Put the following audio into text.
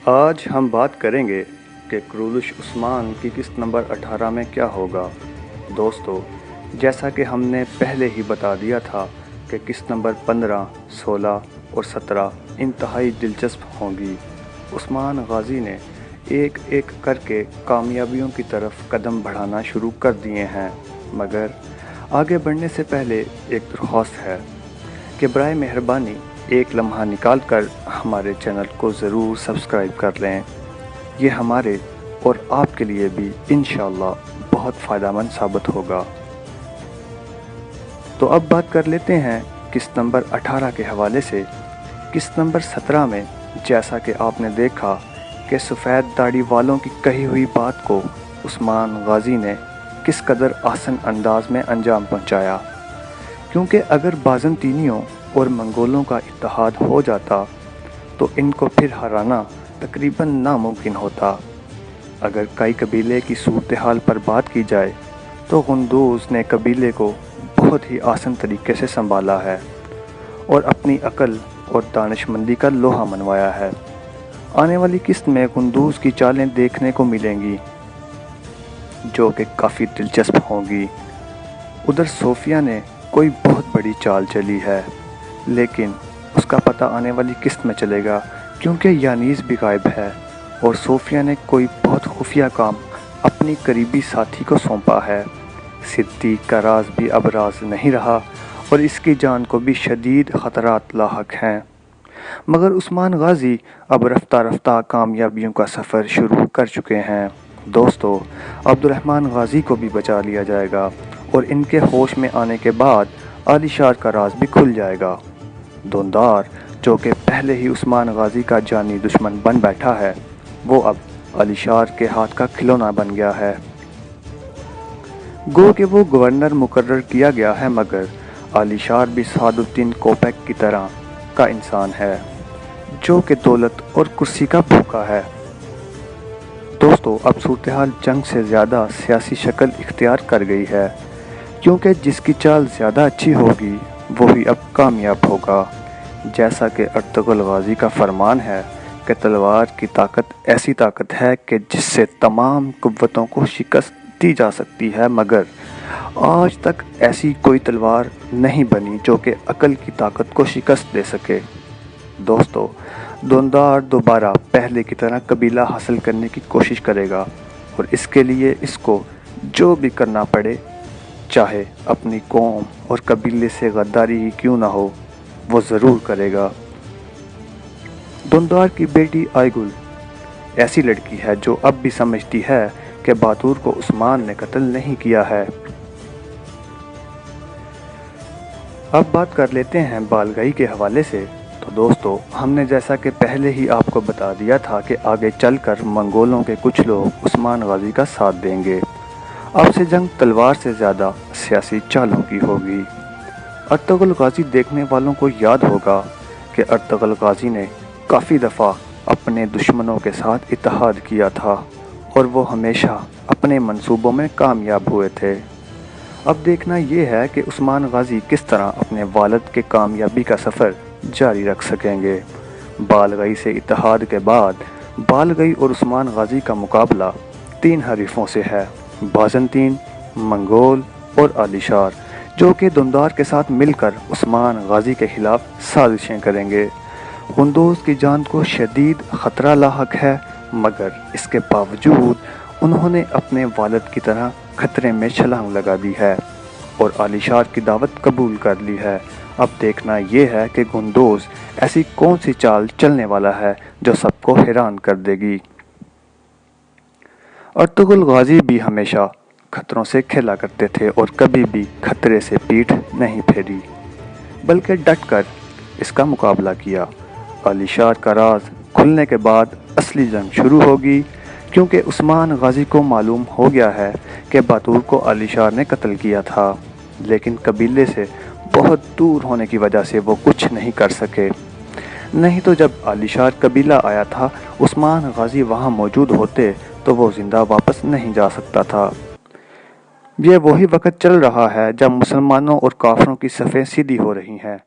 آج ہم بات کریں گے کہ کرولش عثمان کی قسط نمبر 18 میں کیا ہوگا۔ دوستو، جیسا کہ ہم نے پہلے ہی بتا دیا تھا کہ قسط نمبر 15، 16 اور 17 انتہائی دلچسپ ہوں گی۔ عثمان غازی نے ایک ایک کر کے کامیابیوں کی طرف قدم بڑھانا شروع کر دیے ہیں، مگر آگے بڑھنے سے پہلے ایک درخواست ہے کہ برائے مہربانی ایک لمحہ نکال کر ہمارے چینل کو ضرور سبسکرائب کر لیں۔ یہ ہمارے اور آپ کے لیے بھی انشاءاللہ بہت فائدہ مند ثابت ہوگا۔ تو اب بات کر لیتے ہیں قسط نمبر 18 کے حوالے سے۔ قسط نمبر 17 میں جیسا کہ آپ نے دیکھا کہ سفید داڑھی والوں کی کہی ہوئی بات کو عثمان غازی نے کس قدر آسن انداز میں انجام پہنچایا، کیونکہ اگر بازنطینیوں اور منگولوں کا اتحاد ہو جاتا تو ان کو پھر ہرانا تقریباً ناممکن ہوتا۔ اگر کئی قبیلے کی صورتحال پر بات کی جائے تو غندوز نے قبیلے کو بہت ہی آسن طریقے سے سنبھالا ہے اور اپنی عقل اور دانش مندی کا لوہا منوایا ہے۔ آنے والی قسط میں غندوز کی چالیں دیکھنے کو ملیں گی جو کہ کافی دلچسپ ہوں گی۔ ادھر صوفیہ نے کوئی بہت بڑی چال چلی ہے، لیکن اس کا پتہ آنے والی قسط میں چلے گا، کیونکہ یانیز بھی غائب ہے اور صوفیہ نے کوئی بہت خفیہ کام اپنی قریبی ساتھی کو سونپا ہے۔ صدیق کا راز بھی اب راز نہیں رہا اور اس کی جان کو بھی شدید خطرات لاحق ہیں، مگر عثمان غازی اب رفتہ رفتہ کامیابیوں کا سفر شروع کر چکے ہیں۔ دوستو، عبد الرحمن غازی کو بھی بچا لیا جائے گا اور ان کے ہوش میں آنے کے بعد علی شار کا راز بھی کھل جائے گا۔ دوندار، جو کہ پہلے ہی عثمان غازی کا جانی دشمن بن بیٹھا ہے، وہ اب علی شار کے ہاتھ کا کھلونا بن گیا ہے۔ گو کہ وہ گورنر مقرر کیا گیا ہے، مگر علی شار بھی سعد الدین کوپیک کی طرح کا انسان ہے جو کہ دولت اور کرسی کا بھوکا ہے۔ دوستو، اب صورتحال جنگ سے زیادہ سیاسی شکل اختیار کر گئی ہے، کیونکہ جس کی چال زیادہ اچھی ہوگی وہی اب کامیاب ہوگا۔ جیسا کہ ارطغرل غازی کا فرمان ہے کہ تلوار کی طاقت ایسی طاقت ہے کہ جس سے تمام قوتوں کو شکست دی جا سکتی ہے، مگر آج تک ایسی کوئی تلوار نہیں بنی جو کہ عقل کی طاقت کو شکست دے سکے۔ دوستو، دوندار دوبارہ پہلے کی طرح قبیلہ حاصل کرنے کی کوشش کرے گا اور اس کے لیے اس کو جو بھی کرنا پڑے، چاہے اپنی قوم اور قبیلے سے غداری ہی کیوں نہ ہو، وہ ضرور کرے گا۔ دوندار کی بیٹی آئی گل ایسی لڑکی ہے جو اب بھی سمجھتی ہے کہ بہادر کو عثمان نے قتل نہیں کیا ہے۔ اب بات کر لیتے ہیں بالگئی کے حوالے سے۔ تو دوستو، ہم نے جیسا کہ پہلے ہی آپ کو بتا دیا تھا کہ آگے چل کر منگولوں کے کچھ لوگ عثمان غازی کا ساتھ دیں گے۔ اب سے جنگ تلوار سے زیادہ سیاسی چالوں کی ہوگی۔ ارطغرل غازی دیکھنے والوں کو یاد ہوگا کہ ارطغرل غازی نے کافی دفعہ اپنے دشمنوں کے ساتھ اتحاد کیا تھا اور وہ ہمیشہ اپنے منصوبوں میں کامیاب ہوئے تھے۔ اب دیکھنا یہ ہے کہ عثمان غازی کس طرح اپنے والد کے کامیابی کا سفر جاری رکھ سکیں گے۔ بالگئی سے اتحاد کے بعد بالگئی اور عثمان غازی کا مقابلہ 3 حریفوں سے ہے: بازنطین، منگول اور علی شار، جو کہ دوندار کے ساتھ مل کر عثمان غازی کے خلاف سازشیں کریں گے۔ غندوز کی جان کو شدید خطرہ لاحق ہے، مگر اس کے باوجود انہوں نے اپنے والد کی طرح خطرے میں چھلانگ لگا دی ہے اور علی شار کی دعوت قبول کر لی ہے۔ اب دیکھنا یہ ہے کہ غندوز ایسی کون سی چال چلنے والا ہے جو سب کو حیران کر دے گی۔ ارطغرل غازی بھی ہمیشہ خطروں سے کھیلا کرتے تھے اور کبھی بھی خطرے سے پیٹھ نہیں پھیری، بلکہ ڈٹ کر اس کا مقابلہ کیا۔ علی شار کا راز کھلنے کے بعد اصلی جنگ شروع ہوگی، کیونکہ عثمان غازی کو معلوم ہو گیا ہے کہ بہادر کو علی شار نے قتل کیا تھا، لیکن قبیلے سے بہت دور ہونے کی وجہ سے وہ کچھ نہیں کر سکے۔ نہیں تو جب علی شار قبیلہ آیا تھا، عثمان غازی وہاں موجود ہوتے تو وہ زندہ واپس نہیں جا سکتا تھا۔ یہ وہی وقت چل رہا ہے جب مسلمانوں اور کافروں کی صفیں سیدھی ہو رہی ہیں۔